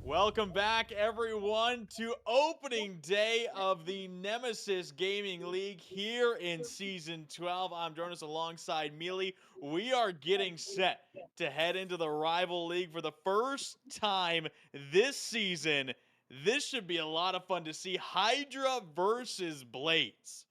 Welcome back, everyone, to opening day of the Nemesis Gaming League here in Season 12. I'm Jonas alongside Mealy. We are getting set to head into the Rival League for the first time this season. This should be a lot of fun to see. Hydra versus Blaze.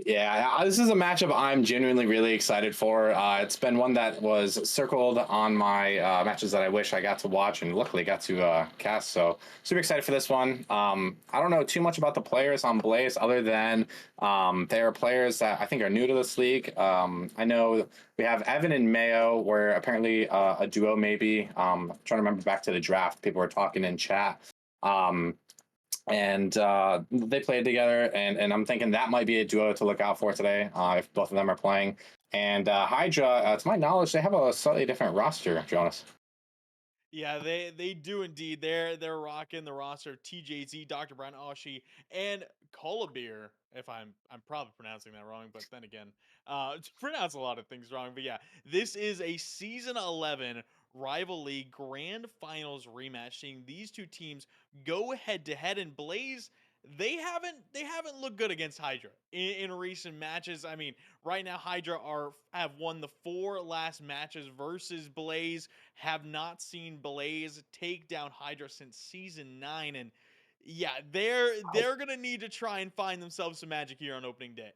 Yeah, this is a matchup I'm genuinely really excited for. It's been one that was circled on my matches that I wish I got to watch and luckily got to cast. So super excited for this one. I don't know too much about the players on Blaze other than they are players that I think are new to this league. I know we have Evn and Mayo, where apparently a duo maybe. Trying to remember back to the draft, people were talking in chat. Um, and they played together, and I'm thinking that might be a duo to look out for today if both of them are playing. And Hydra, to my knowledge, they have a slightly different roster, Jonas. Yeah, they do indeed. They're rocking the roster of Tjz, Dr. Brown, Oshi, and Collobir. If I'm probably pronouncing that wrong, but then again, pronounce a lot of things wrong. But yeah, this is a season 11 rival league grand finals rematch, seeing these two teams go head to head. And Blaze, they haven't looked good against Hydra in recent matches. I mean, right now Hydra have won the 4 last matches versus Blaze. Have not seen Blaze take down Hydra since season 9, and yeah, they're gonna need to try and find themselves some magic here on opening day.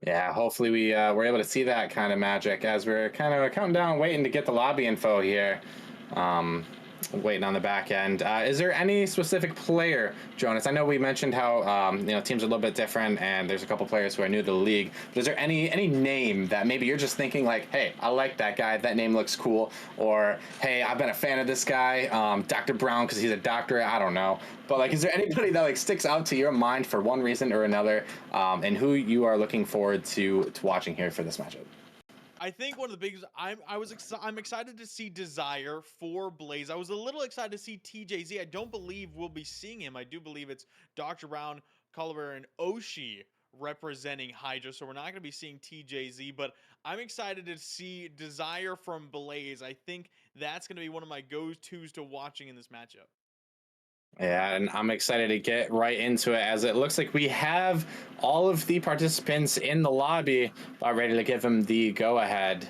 Yeah, hopefully we're able to see that kind of magic as we're kind of counting down, waiting to get the lobby info here. Um, Waiting on the back end. Is there any specific player, Jonas? I know we mentioned how teams are a little bit different, and there's a couple players who are new to the league. But is there any name that maybe you're just thinking like, hey, I like that guy. That name looks cool. Or hey, I've been a fan of this guy, Dr. Brown, because he's a doctor. I don't know. But like, is there anybody that like sticks out to your mind for one reason or another, and who you are looking forward to watching here for this matchup? I think one of the biggest I'm excited to see Desire for Blaze. I was a little excited to see TJZ. I don't believe we'll be seeing him. I do believe it's Dr. Brown, Collobir, and Oshi representing Hydra, so we're not going to be seeing TJZ, but I'm excited to see Desire from Blaze. I think that's going to be one of my go-tos to watching in this matchup. Yeah, and I'm excited to get right into it as it looks like we have all of the participants in the lobby ready to give them the go ahead.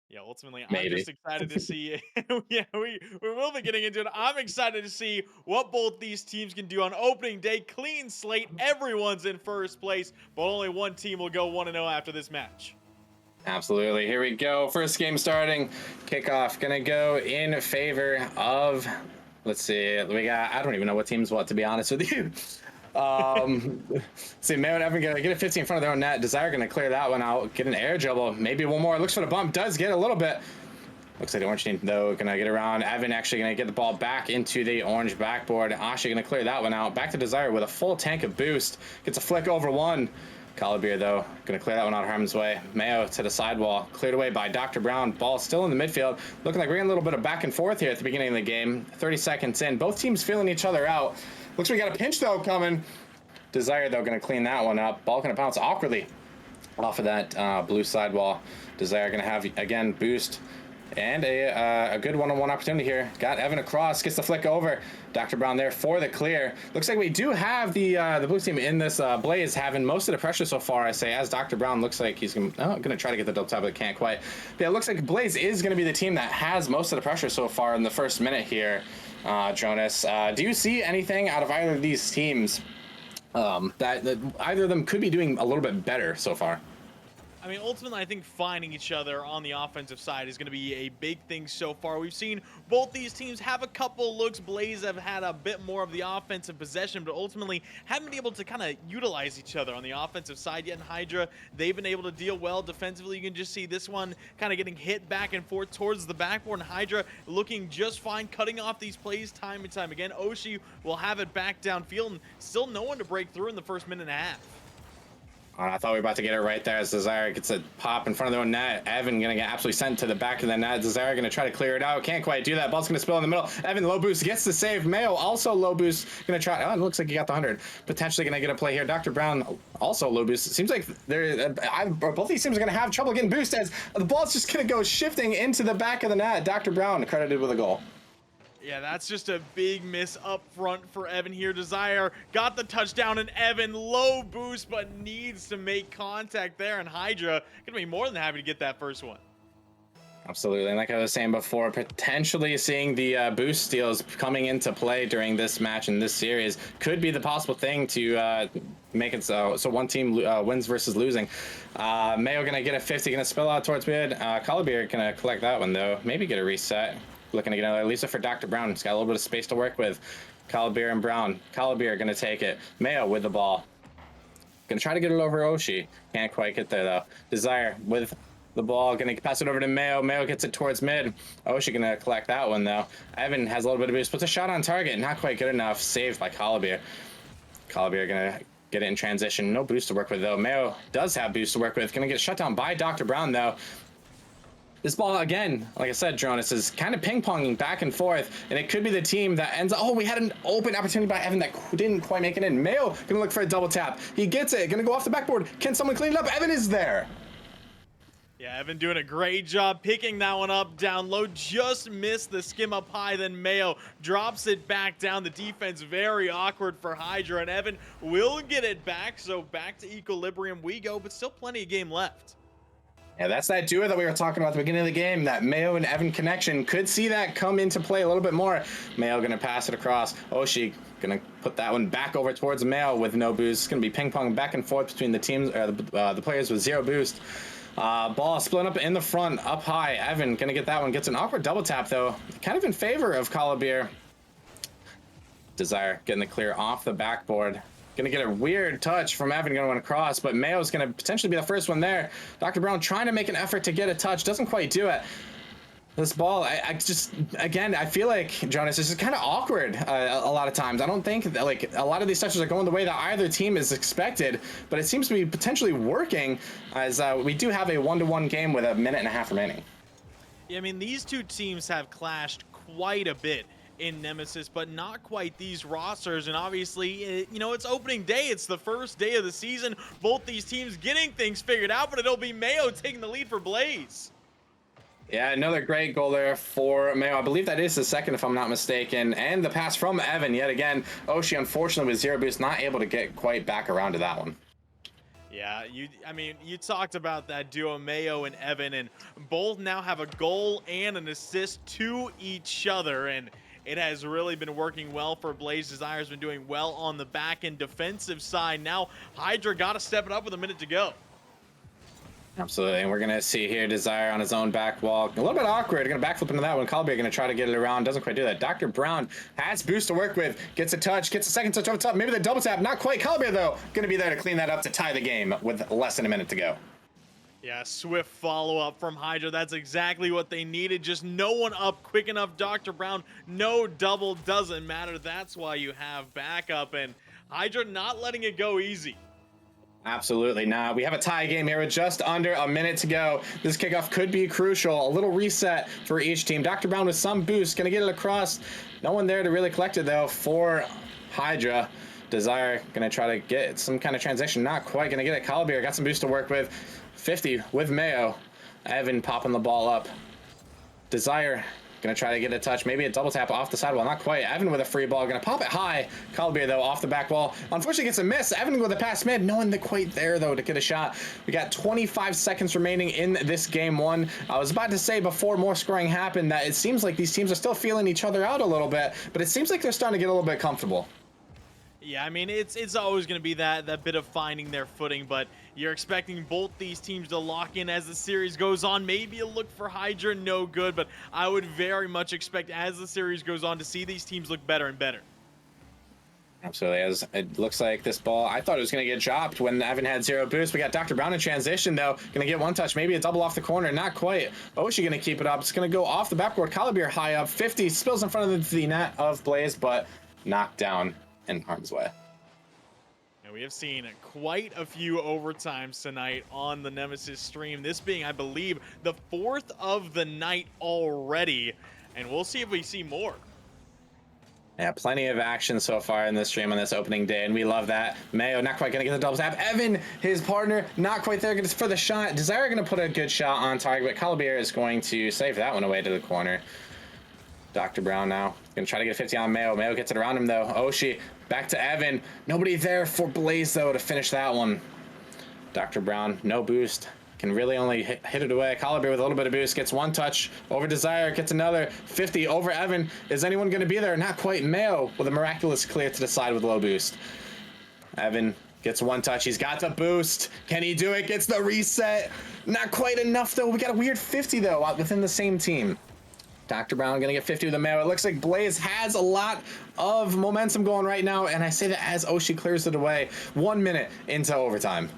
Yeah, ultimately, I'm Maybe. just excited to see. Yeah, we will be getting into it. I'm excited to see what both these teams can do on opening day. Clean slate, everyone's in first place, but only one team will go 1-0 after this match. Absolutely. Here we go. First game starting. Kickoff gonna go in favor of. Let's see. We got. I don't even know what teams what, to be honest with you. Um, see, Mayo and Evn gonna get a 50 in front of their own net. Desire gonna clear that one out. Get an air dribble. Maybe one more. Looks for the bump. Does get a little bit. Looks like the orange team, though, gonna get around. Evn actually gonna get the ball back into the orange backboard. Ashi gonna clear that one out. Back to Desire with a full tank of boost. Gets a flick over one. Collobir, though, gonna clear that one out of harm's way. Mayo to the sidewall, cleared away by Dr. Brown. Ball still in the midfield. Looking like we're getting a little bit of back and forth here at the beginning of the game. 30 seconds in. Both teams feeling each other out. Looks like we got a pinch, though, coming. Desire, though, gonna clean that one up. Ball gonna bounce awkwardly off of that blue sidewall. Desire gonna have, again, boost. And a good one-on-one opportunity here. Got Evn across, gets the flick over. Dr. Brown there for the clear. Looks like we do have the blue team in this Blaze having most of the pressure so far, I say, as Dr. Brown looks like he's going to try to get the double tap, but can't quite. But yeah, it looks like Blaze is going to be the team that has most of the pressure so far in the first minute here, Jonas. Do you see anything out of either of these teams that either of them could be doing a little bit better so far? I mean, ultimately, I think finding each other on the offensive side is going to be a big thing so far. We've seen both these teams have a couple looks. Blaze have had a bit more of the offensive possession, but ultimately haven't been able to kind of utilize each other on the offensive side yet. In Hydra, they've been able to deal well defensively. You can just see this one kind of getting hit back and forth towards the backboard, and Hydra looking just fine, cutting off these plays time and time again. Oshi will have it back downfield, and still no one to break through in the first minute and a half. I thought we were about to get it right there as Tjz.r gets a pop in front of their own net. Evn gonna get absolutely sent to the back of the net. Tjz.r gonna try to clear it out. Can't quite do that. Ball's gonna spill in the middle. Evn low boost gets the save. Mayo also low boost. Gonna try. Oh, it looks like he got the 100. Potentially gonna get a play here. Dr. Brown also low boost. It seems like both these teams are gonna have trouble getting boost as the ball's just gonna go shifting into the back of the net. Dr. Brown credited with a goal. Yeah, that's just a big miss up front for Evn here. Tjz.r got the touchdown, and Evn low boost, but needs to make contact there, and Hydra gonna be more than happy to get that first one. Absolutely, and like I was saying before, potentially seeing the boost steals coming into play during this match in this series could be the possible thing to make it so one team wins versus losing. Mayo gonna get a 50, gonna spill out towards mid. Collobir gonna collect that one though, maybe get a reset. Looking to get another Lisa for Dr. Brown. He's got a little bit of space to work with. Collobir and Brown. Collobir gonna take it. Mayo with the ball. Gonna try to get it over Oshi. Can't quite get there though. Tjz.r with the ball. Gonna pass it over to Mayo. Mayo gets it towards mid. Oshi gonna collect that one though. Evn has a little bit of boost. Puts a shot on target. Not quite good enough. Saved by Collobir. Collobir gonna get it in transition. No boost to work with though. Mayo does have boost to work with. Gonna get shut down by Dr. Brown though. This ball, again, like I said, Jonas, is kind of ping-ponging back and forth, and it could be the team that ends up... Oh, we had an open opportunity by Evn that didn't quite make it in. Mayo gonna look for a double tap. He gets it, gonna go off the backboard. Can someone clean it up? Evn is there. Yeah, Evn doing a great job picking that one up down low. Just missed the skim up high, then Mayo drops it back down. The defense very awkward for Hydra, and Evn will get it back, so back to equilibrium we go, but still plenty of game left. Yeah, that's that duo that we were talking about at the beginning of the game, that Mayo and Evn connection. Could see that come into play a little bit more. Mayo gonna pass it across. Oshi gonna put that one back over towards Mayo with no boost. It's gonna be ping pong back and forth between the teams, the players with zero boost. Ball split up in the front, up high. Evn gonna get that one. Gets an awkward double tap though, kind of in favor of Collobir. Tjz.r getting the clear off the backboard. Gonna get a weird touch from Evn going across, but Mayo's gonna potentially be the first one there. Dr. Brown trying to make an effort to get a touch, doesn't quite do it. This ball, I just, again, I feel like, Jonas, this is kind of awkward a lot of times. I don't think that, like, a lot of these touches are going the way that either team is expected, but it seems to be potentially working as we do have a 1-to-1 game with a minute and a half remaining. Yeah, I mean, these two teams have clashed quite a bit in Nemesis, but not quite these rosters. And obviously, you know, it's opening day. It's the first day of the season. Both these teams getting things figured out, but it'll be Mayo taking the lead for Blaze. Yeah, another great goal there for Mayo. I believe that is the second, if I'm not mistaken. And the pass from Evn yet again. Oshi, unfortunately, with zero boost, not able to get quite back around to that one. Yeah, I mean, you talked about that duo, Mayo and Evn, and both now have a goal and an assist to each other, and it has really been working well for Blaze. Tjz.r has been doing well on the back end defensive side. Now Hydra got to step it up with a minute to go. Absolutely, and we're gonna see here Tjz.r on his own back wall. A little bit awkward, gonna backflip into that one. Collobir gonna try to get it around, doesn't quite do that. Dr. Brown has boost to work with, gets a touch, gets a second touch over the top, maybe the double tap, not quite. Collobir though, gonna be there to clean that up to tie the game with less than a minute to go. Yeah, swift follow-up from Hydra. That's exactly what they needed. Just no one up quick enough. Dr. Brown, no double, doesn't matter. That's why you have backup, and Hydra not letting it go easy. Absolutely not. We have a tie game here with just under a minute to go. This kickoff could be crucial. A little reset for each team. Dr. Brown with some boost, gonna get it across. No one there to really collect it though for Hydra. Tjz.r gonna try to get some kind of transition. Not quite gonna get it. Collobir got some boost to work with. 50 with Mayo. Evn popping the ball up. Tjz.r gonna try to get a touch, maybe a double tap off the sidewall, not quite. Evn with a free ball, gonna pop it high. Collobir though off the back wall, unfortunately gets a miss. Evn with a pass mid, no one quite there though to get a shot. We got 25 seconds remaining in this game one. I was about to say before more scoring happened that it seems like these teams are still feeling each other out a little bit, but it seems like they're starting to get a little bit comfortable. Yeah, I mean, it's always going to be that bit of finding their footing, but you're expecting both these teams to lock in as the series goes on. Maybe a look for Hydra, no good, but I would very much expect as the series goes on to see these teams look better and better. Absolutely, as it looks like this ball, I thought it was going to get dropped when Evn had zero boost. We got Dr. Brown in transition though, going to get one touch, maybe a double off the corner, not quite. Oshi going to keep it up, it's going to go off the backboard. Collobir high up, 50, spills in front of the net of Blaze, but knocked down in harm's way. And we have seen quite a few overtimes tonight on the Nemesis stream. This being, I believe, the 4th of the night already. And we'll see if we see more. Yeah, plenty of action so far in this stream on this opening day, and we love that. Mayo not quite going to get the double tap. Evn, his partner, not quite there for the shot. Tjz.r going to put a good shot on target, but Collobir is going to save that one away to the corner. Dr. Brown now going to try to get a 50 on Mayo. Mayo gets it around him, though. Oshi back to Evn. Nobody there for Blaze, though, to finish that one. Dr. Brown, no boost. Can really only hit it away. Collobir with a little bit of boost. Gets one touch over Tjz.r. Gets another 50 over Evn. Is anyone going to be there? Not quite. Mayo with a miraculous clear to the side with low boost. Evn gets one touch. He's got the boost. Can he do it? Gets the reset. Not quite enough, though. We got a weird 50, though, within the same team. Dr. Brown going to get 50 with the Mayo. It looks like Blaze has a lot of momentum going right now, and I say that as Oshi clears it away 1 minute into overtime.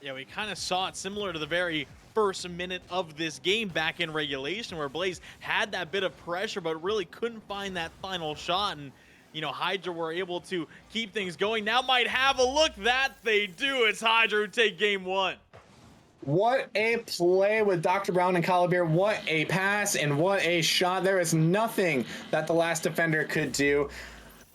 Yeah, we kind of saw it similar to the very first minute of this game back in regulation, where Blaze had that bit of pressure but really couldn't find that final shot. And, you know, Hydra were able to keep things going. Now might have a look. That they do. It's Hydra who take game one. What a play with Dr. Brown and Collobir. What a pass and what a shot. There is nothing that the last defender could do.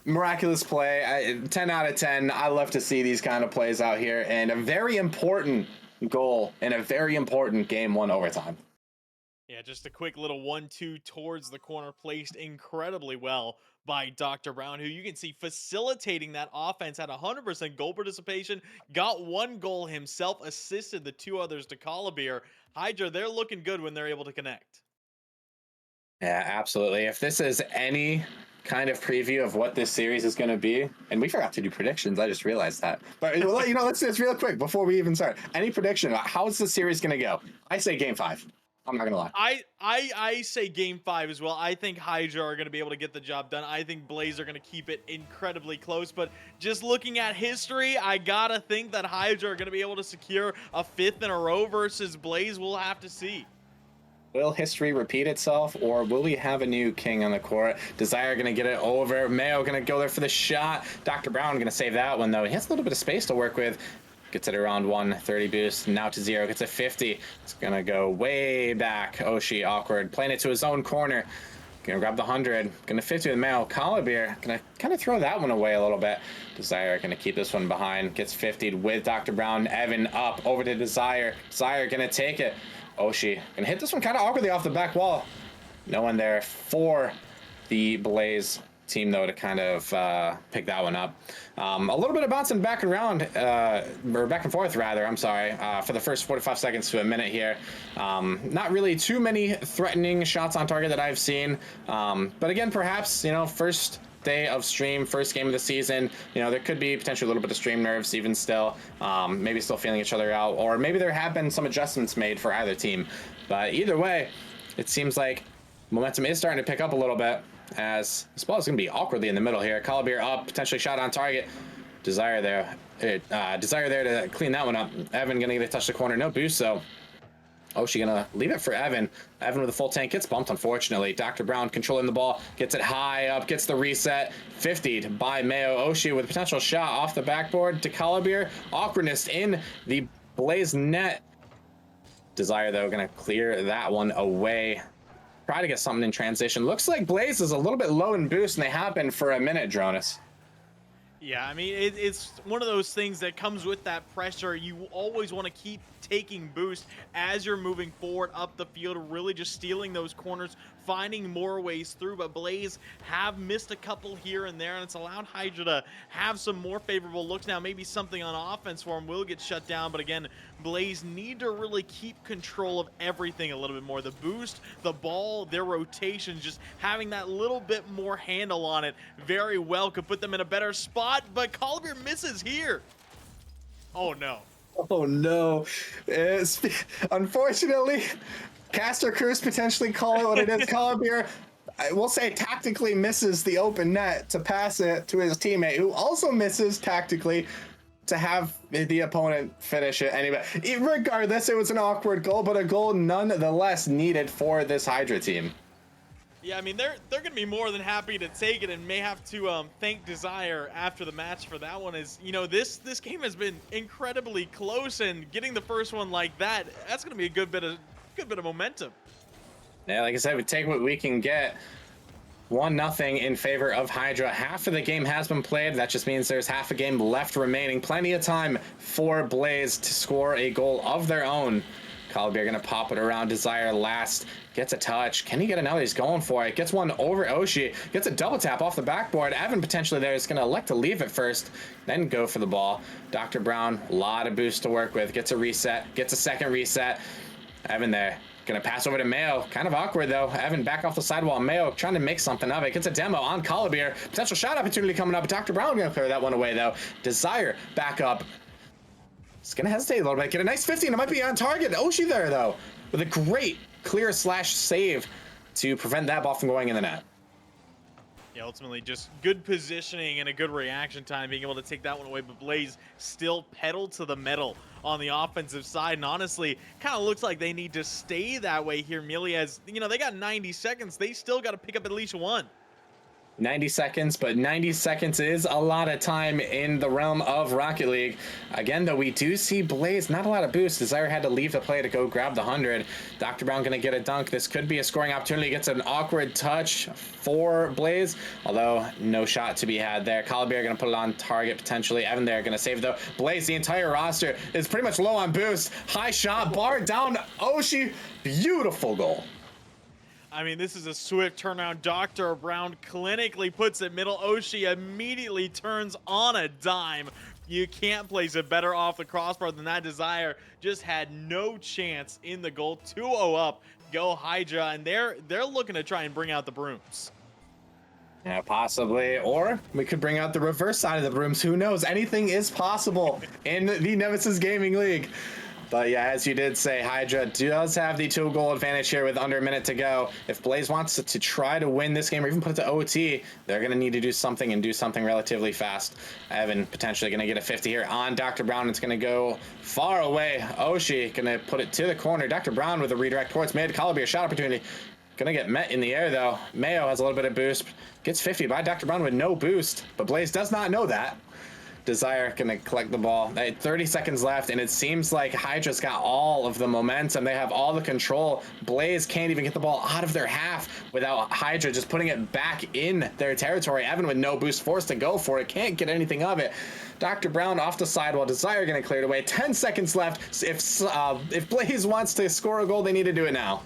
Miraculous play. 10 out of 10. I love to see these kind of plays out here, and a very important goal in a very important game one overtime. Yeah, just a quick little 1-2 towards the corner, placed incredibly well by Dr. Brown, who you can see facilitating that offense at 100% goal participation, got one goal himself, assisted the two others to Collobir. Hydra, they're looking good when they're able to connect. Yeah, absolutely. If this is any kind of preview of what this series is going to be, and we forgot to do predictions, I just realized that. But you know, let's do this real quick before we even start. Any prediction about how is the series going to go? I say game 5. I'm not gonna lie. I say game 5 as well. I think Hydra are gonna be able to get the job done. I think Blaze are gonna keep it incredibly close. But just looking at history, I gotta think that Hydra are gonna be able to secure a 5th in a row versus Blaze. We'll have to see. Will history repeat itself, or will we have a new king on the court? Tjz.r gonna get it over. Mayo gonna go there for the shot. Dr. Brown gonna save that one, though. He has a little bit of space to work with. Gets it around 130 boost. Now Tjz.r gets a 50. It's gonna go way back. Oshi awkward, playing it to his own corner. Gonna grab the 100. Gonna 50 with Mayo. Collobir gonna kind of throw that one away a little bit. Tjz.r gonna keep this one behind. Gets 50'd with Dr. Brown. Evn up over to Tjz.r. Tjz.r gonna take it. Oshi gonna hit this one kind of awkwardly off the back wall. No one there for the Blaze team, though, to kind of pick that one up. A little bit of bouncing back around, or back and forth rather, I'm sorry, for the first 45 seconds to a minute here. Not really too many threatening shots on target that I've seen. But again, perhaps, you know, first day of stream, first game of the season, you know, there could be potentially a little bit of stream nerves even still, maybe still feeling each other out, or maybe there have been some adjustments made for either team. But either way, it seems like momentum is starting to pick up a little bit, as this ball is going to be awkwardly in the middle here. Collobir up, potentially shot on target. Tjz.r there. Tjz.r there to clean that one up. Evn going to get a touch the corner. No boost, though. Oshi going to leave it for Evn. Evn with a full tank gets bumped, unfortunately. Dr. Brown controlling the ball. Gets it high up. Gets the reset. 50'd by Mayo. Oshi with a potential shot off the backboard to Collobir. Awkwardness in the Blaze net. Tjz.r, though, going to clear that one away. Try to get something in transition. Looks like Blaze is a little bit low in boost, and they have been for a minute, Dronis. Yeah, I mean, it's one of those things that comes with that pressure. You always want to keep taking boost as you're moving forward up the field, really just stealing those corners, finding more ways through. But Blaze have missed a couple here and there, and it's allowed Hydra to have some more favorable looks. Now, maybe something on offense for him will get shut down, but again, Blaze need to really keep control of everything a little bit more. The boost, the ball, their rotations, just having that little bit more handle on it very well could put them in a better spot, but Collobir misses here. Oh, no. Oh, no. Unfortunately, Caster Cruz potentially call it what it is. Collobir, I will say, tactically misses the open net to pass it to his teammate, who also misses tactically to have the opponent finish it anyway. Regardless, it was an awkward goal, but a goal nonetheless needed for this Hydra team. Yeah, I mean they're gonna be more than happy to take it, and may have to thank Desire after the match for that one. Is this game has been incredibly close, and getting the first one like that's gonna be a good bit of momentum. Yeah, like I said, we take what we can get. 1-0 in favor of Hydra. Half of the game has been played. That just means there's half a game left remaining. Plenty of time for Blaze to score a goal of their own. Collobir gonna pop it around. Desire last. Gets a touch. Can he get another? He's going for it. Gets one over Oshi. Gets a double tap off the backboard. Evn potentially there is gonna elect to leave it first, then go for the ball. Dr. Brown, a lot of boost to work with. Gets a reset. Gets a second reset. Evn there. Gonna pass over to Mayo. Kind of awkward though. Evn back off the sidewall. Mayo trying to make something of it. Gets a demo on Collobir. Potential shot opportunity coming up. Dr. Brown gonna clear that one away though. Desire back up. It's gonna hesitate a little bit. Get a nice 50 and it might be on target. Oshi there though, with a great clear slash save to prevent that ball from going in the net. Yeah, ultimately just good positioning and a good reaction time, being able to take that one away. But Blaze still pedal to the metal on the offensive side, and honestly, kind of looks like they need to stay that way here, merely as they got 90 seconds. They still got to pick up at least one. 90 seconds, but 90 seconds is a lot of time in the realm of Rocket League. Again, though, we do see Blaze, not a lot of boost. Desire had to leave the play to go grab the 100. Dr. Brown going to get a dunk. This could be a scoring opportunity. Gets an awkward touch for Blaze, although no shot to be had there. Collobir going to put it on target potentially. Evn there going to save though. Blaze, the entire roster is pretty much low on boost. High shot, bar down Oshi. Beautiful goal. I mean, this is a swift turnaround. Dr. Brown clinically puts it middle. Oshi immediately turns on a dime. You can't place it better off the crossbar than that. Desire just had no chance in the goal. 2-0 up. Go Hydra, and they're looking to try and bring out the brooms. Yeah, possibly. Or we could bring out the reverse side of the brooms. Who knows? Anything is possible in the Nemesis Gaming League. But yeah, as you did say, Hydra does have the 2-goal advantage here with under a minute to go. If Blaze wants to try to win this game or even put it to OT, they're going to need to do something and do something relatively fast. Evn potentially going to get a 50 here on Dr. Brown. It's going to go far away. Oshi going to put it to the corner. Dr. Brown with a redirect towards mid. Collobir shot opportunity. Going to get met in the air though. Mayo has a little bit of boost. Gets 50 by Dr. Brown with no boost. But Blaze does not know that. Desire gonna collect the ball. 30 seconds left, and it seems like Hydra's got all of the momentum. They have all the control. Blaze can't even get the ball out of their half without Hydra just putting it back in their territory. Evn with no boost, forced to go for it. Can't get anything of it. Dr. Brown off the sidewall. Desire gonna clear it away. 10 seconds left. If Blaze wants to score a goal, they need to do it now.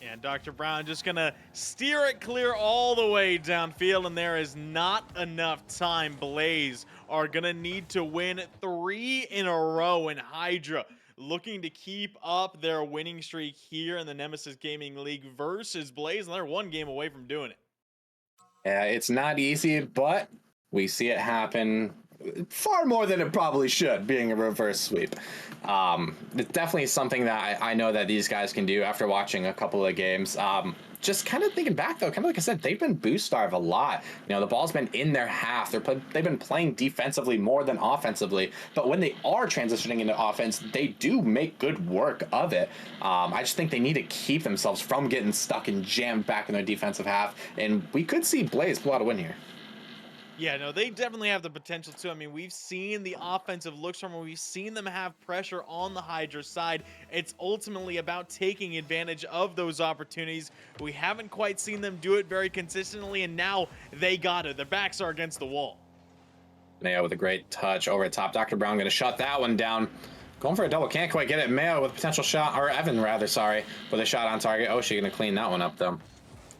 And Dr. Brown just going to steer it clear all the way downfield, and there is not enough time. Blaze are going to need to win 3 in a row, and Hydra looking to keep up their winning streak here in the Nemesis Gaming League versus Blaze, and they're 1 game away from doing it. Yeah, it's not easy, but we see it happen far more than it probably should, being a reverse sweep. It's definitely something that I know that these guys can do after watching a couple of games. Just kind of thinking back, though, kind of like I said, they've been boost starved a lot. The ball's been in their half. They've been playing defensively more than offensively. But when they are transitioning into offense, they do make good work of it. I just think they need to keep themselves from getting stuck and jammed back in their defensive half. And we could see Blaze pull out a win here. Yeah, no, they definitely have the potential to. I mean, we've seen the offensive looks from them. We've seen them have pressure on the Hydra side. It's ultimately about taking advantage of those opportunities. We haven't quite seen them do it very consistently, and now they got it. Their backs are against the wall. Mayo with a great touch over the top. Dr. Brown going to shut that one down. Going for a double. Can't quite get it. Mayo with a potential shot, or Evn rather, sorry, with a shot on target. Oh, she's going to clean that one up, though.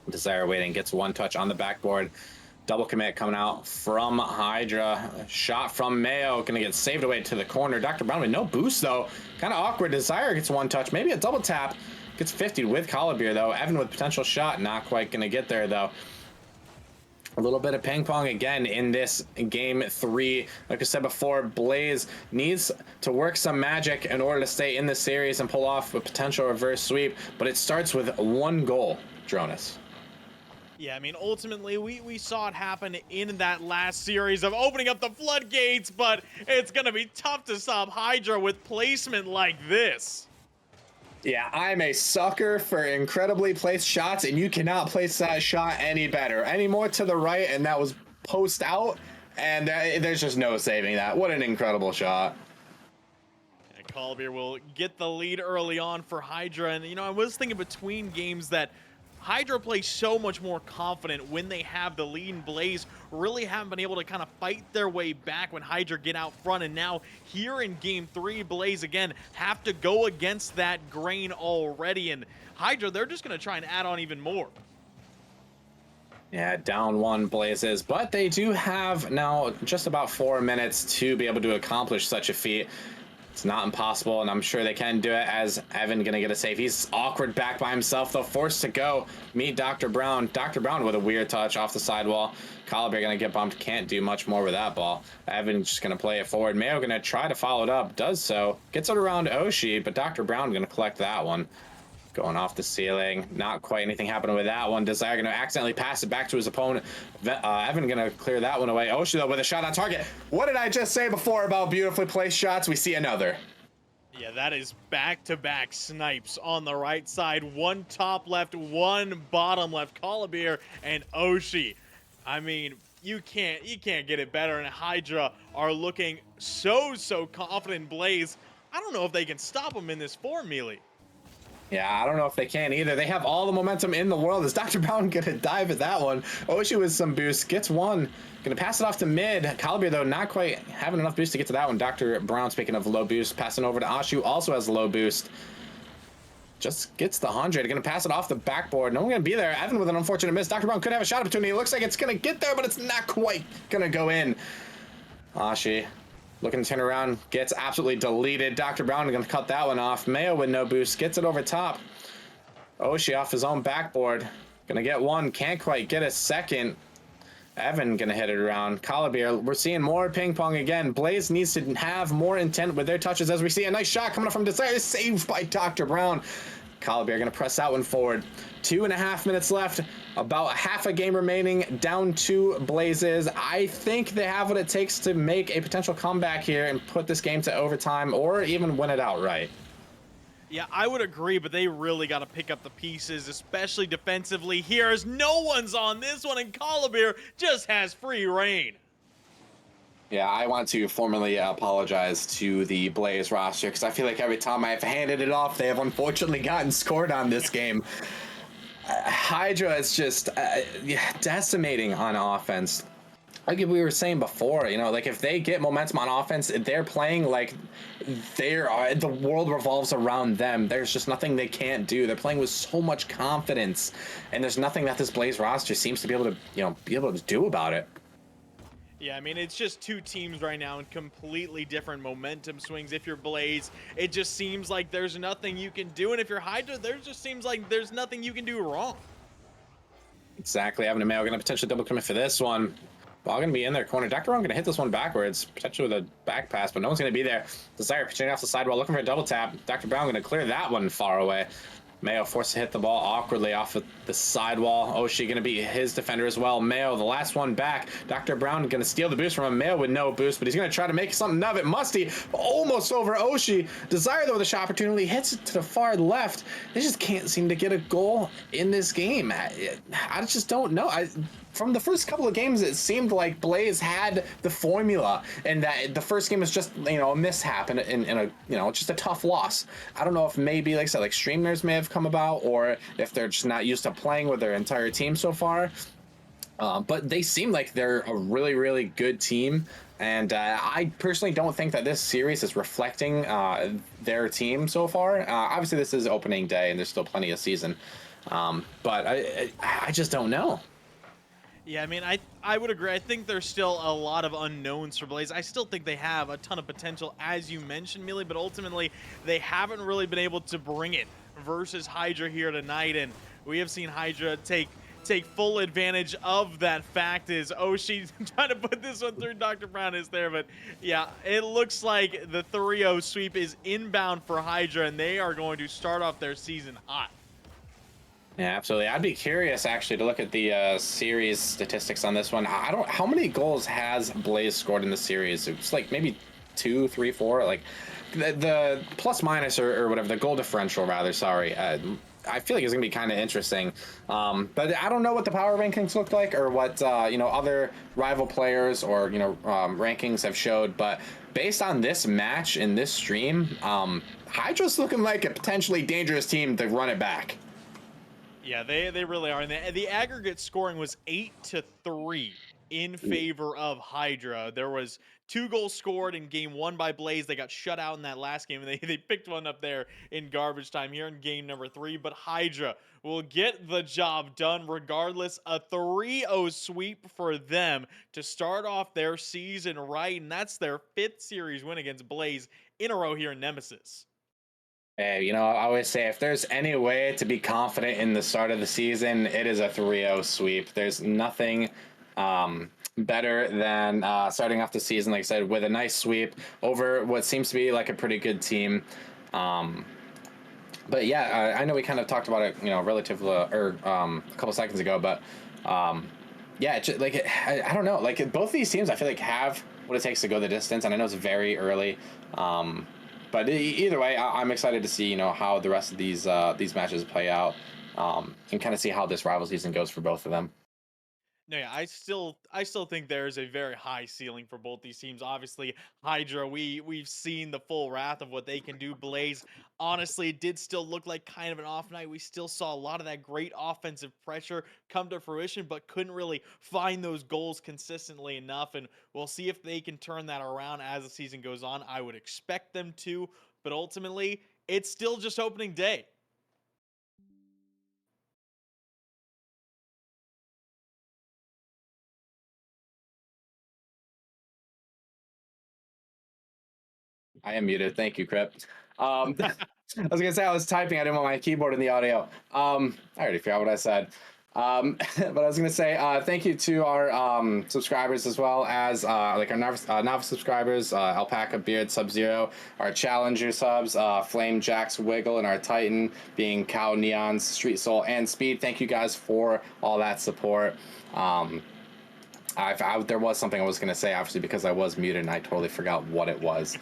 Desire waiting. Gets one touch on the backboard. Double commit coming out from Hydra. Shot from Mayo. Going to get saved away to the corner. Dr. Brown with no boost, though. Kind of awkward. Desire gets one touch. Maybe a double tap. Gets 50 with Collobir, though. Evn with potential shot. Not quite going to get there, though. A little bit of ping pong again in this game 3. Like I said before, Blaze needs to work some magic in order to stay in the series and pull off a potential reverse sweep. But it starts with 1 goal, Dronis. Yeah, I mean, ultimately, we saw it happen in that last series of opening up the floodgates, but it's going to be tough to stop Hydra with placement like this. Yeah, I'm a sucker for incredibly placed shots, and you cannot place that shot any better. Any more to the right, and that was post out, and there's just no saving that. What an incredible shot. And Collobir will get the lead early on for Hydra. And, I was thinking between games that Hydra plays so much more confident when they have the lead, and Blaze really haven't been able to kind of fight their way back when Hydra get out front. And now here in game 3, Blaze again have to go against that grain already. And Hydra, they're just going to try and add on even more. Yeah, down 1 Blazes, but they do have now just about 4 minutes to be able to accomplish such a feat. It's not impossible, and I'm sure they can do it, as Evn gonna get a save. He's awkward back by himself, though, forced to go meet Dr. Brown. Dr. Brown with a weird touch off the sidewall. Collobir gonna get bumped, can't do much more with that ball. Evn just gonna play it forward. Mayo gonna try to follow it up, does so. Gets it around Oshi, but Dr. Brown gonna collect that one. Going off the ceiling, not quite anything happening with that one. Desire gonna accidentally pass it back to his opponent. Evn gonna clear that one away. Oshi though with a shot on target. What did I just say before about beautifully placed shots? We see another. Yeah, that is back-to-back snipes on the right side. One top left, one bottom left. Collobir and Oshi. I mean, you can't get it better. And Hydra are looking so confident. Blaze, I don't know if they can stop them in this form, Mealy. Yeah, I don't know if they can either. They have all the momentum in the world. Is Dr. Brown gonna dive at that one? Oshi with some boost, gets one. Gonna pass it off to mid. Collobir, though, not quite having enough boost to get to that one. Dr. Brown, speaking of low boost, passing over to Ashu, also has low boost. Just gets the 100. Gonna pass it off the backboard. No one gonna be there. Evn with an unfortunate miss. Dr. Brown could have a shot opportunity. It looks like it's gonna get there, but it's not quite gonna go in. Ashi looking to turn around, gets absolutely deleted. Dr. Brown gonna cut that one off. Mayo with no boost, gets it over top. Oshi off his own backboard. Gonna get one, can't quite get a second. Evn gonna hit it around. Collobir, we're seeing more ping pong again. Blaze needs to have more intent with their touches, as we see a nice shot coming up from Desire, saved by Dr. Brown. Collobir gonna press that one forward. 2.5 minutes left, about half a game remaining, down 2 Blazes. I think they have what it takes to make a potential comeback here and put this game to overtime, or even win it outright. Yeah, I would agree, but they really got to pick up the pieces, especially defensively here, as no one's on this one, and Collobir just has free reign. Yeah, I want to formally apologize to the Blaze roster, because I feel like every time I've handed it off, they have unfortunately gotten scored on this game. Hydra is just decimating on offense. Like we were saying before, like if they get momentum on offense, they're playing like the world revolves around them. There's just nothing they can't do. They're playing with so much confidence, and there's nothing that this Blaze roster seems to be able to do about it. Yeah, I mean, it's just two teams right now in completely different momentum swings. If you're Blaze, it just seems like there's nothing you can do. And if you're Hydra, there just seems like there's nothing you can do wrong. Exactly. Evn and Mayo going to potentially double commit for this one. Ball going to be in their corner. Dr. Brown going to hit this one backwards, potentially with a back pass, but no one's going to be there. Desire pitching off the sidewall, looking for a double tap. Dr. Brown going to clear that one far away. Mayo forced to hit the ball awkwardly off of the sidewall. Oshi going to be his defender as well. Mayo, the last one back. Dr. Brown going to steal the boost from him. Mayo with no boost, but he's going to try to make something of it. Musty almost over Oshi. Desire, though, with a shot opportunity, hits it to the far left. They just can't seem to get a goal in this game. I just don't know. From the first couple of games, it seemed like Blaze had the formula, and that the first game was just a mishap and a just a tough loss. I don't know if maybe, like I said, like streamers may have come about, or if they're just not used to playing with their entire team so far. But they seem like they're a really good team, and I personally don't think that this series is reflecting their team so far. Obviously, this is opening day, and there's still plenty of season, but I just don't know. Yeah, I mean, I would agree. I think there's still a lot of unknowns for Blaze. I still think they have a ton of potential, as you mentioned, Mealy, but ultimately they haven't really been able to bring it versus Hydra here tonight, and we have seen Hydra take full advantage of that fact. Is Oshi trying to put this one through? Dr. Brown is there, but yeah, it looks like the 3-0 sweep is inbound for Hydra, and they are going to start off their season hot. Yeah, absolutely. I'd be curious actually to look at the series statistics on this one. How many goals has Blaze scored in the series? It's like maybe 2, 3, 4. Like, the plus minus or whatever, the goal differential rather. Sorry. I feel like it's gonna be kind of interesting, but I don't know what the power rankings look like or what other rival players or rankings have showed. But based on this match in this stream, Hydra's looking like a potentially dangerous team to run it back. Yeah, they really are. And the aggregate scoring was 8-3 in favor of Hydra. There was 2 goals scored in game 1 by Blaze. They got shut out in that last game, and they picked one up there in garbage time here in game number 3. But Hydra will get the job done regardless. A 3-0 sweep for them to start off their season right, and that's their 5th series win against Blaze in a row here in Nemesis. Hey, I always say if there's any way to be confident in the start of the season, it is a 3-0 sweep. There's nothing better than starting off the season, like I said, with a nice sweep over what seems to be like a pretty good team. Um, but yeah, I know we kind of talked about it, relatively a couple seconds ago, but yeah, I don't know, like both these teams, I feel like have what it takes to go the distance, and I know it's very early. But either way, I'm excited to see how the rest of these matches play out, and kind of see how this rival season goes for both of them. No, yeah, I still think there's a very high ceiling for both these teams. Obviously, Hydra, we've seen the full wrath of what they can do. Blaze, honestly, it did still look like kind of an off night. We still saw a lot of that great offensive pressure come to fruition, but couldn't really find those goals consistently enough. And we'll see if they can turn that around as the season goes on. I would expect them to, but ultimately, it's still just opening day. I am muted. Thank you, Crip. I was gonna say I was typing. I didn't want my keyboard in the audio. I already forgot what I said. But I was gonna say thank you to our subscribers as well as like our novice subscribers, Alpaca Beard Sub-Zero, our Challenger subs, Flame Jax Wiggle, and our Titan being Cow Neon's Street Soul and Speed. Thank you guys for all that support. There was something I was going to say, obviously, because I was muted and I totally forgot what it was.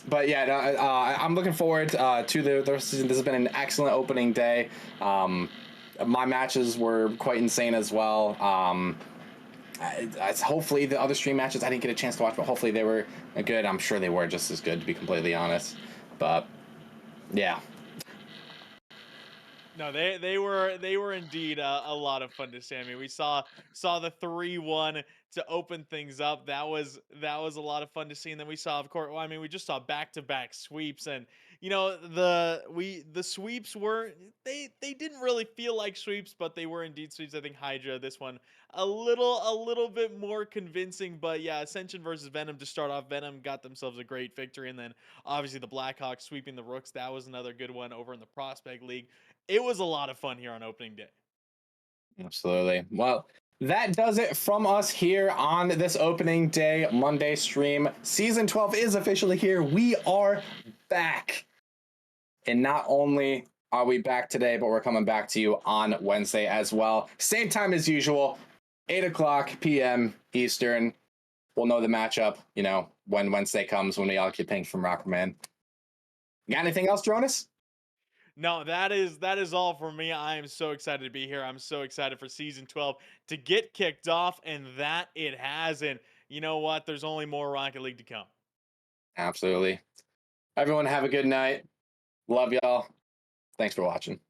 But yeah, I'm looking forward to the rest of the season. This has been an excellent opening day. My matches were quite insane as well. Hopefully the other stream matches I didn't get a chance to watch, but hopefully they were good. I'm sure they were just as good, to be completely honest. But yeah. No, they were indeed a lot of fun to see. I mean, we saw the 3-1 to open things up. That was a lot of fun to see. And then we saw, of course, well, I mean, we just saw back-to-back sweeps, and the sweeps were they didn't really feel like sweeps, but they were indeed sweeps. I think Hydra, this one a little bit more convincing, but yeah, Ascension versus Venom to start off. Venom got themselves a great victory, and then obviously the Blackhawks sweeping the Rooks. That was another good one over in the Prospect League. It was a lot of fun here on opening day. Absolutely. Well, that does it from us here on this opening day Monday stream. Season 12 is officially here. We are back. And not only are we back today, but we're coming back to you on Wednesday as well. Same time as usual, 8 o'clock p.m. Eastern. We'll know the matchup, when Wednesday comes, when we all get pinged from Rockerman. Got anything else, Jonas? No, that is all for me. I am so excited to be here. I'm so excited for season 12 to get kicked off, and that it has. And you know what? There's only more Rocket League to come. Absolutely. Everyone have a good night. Love y'all. Thanks for watching.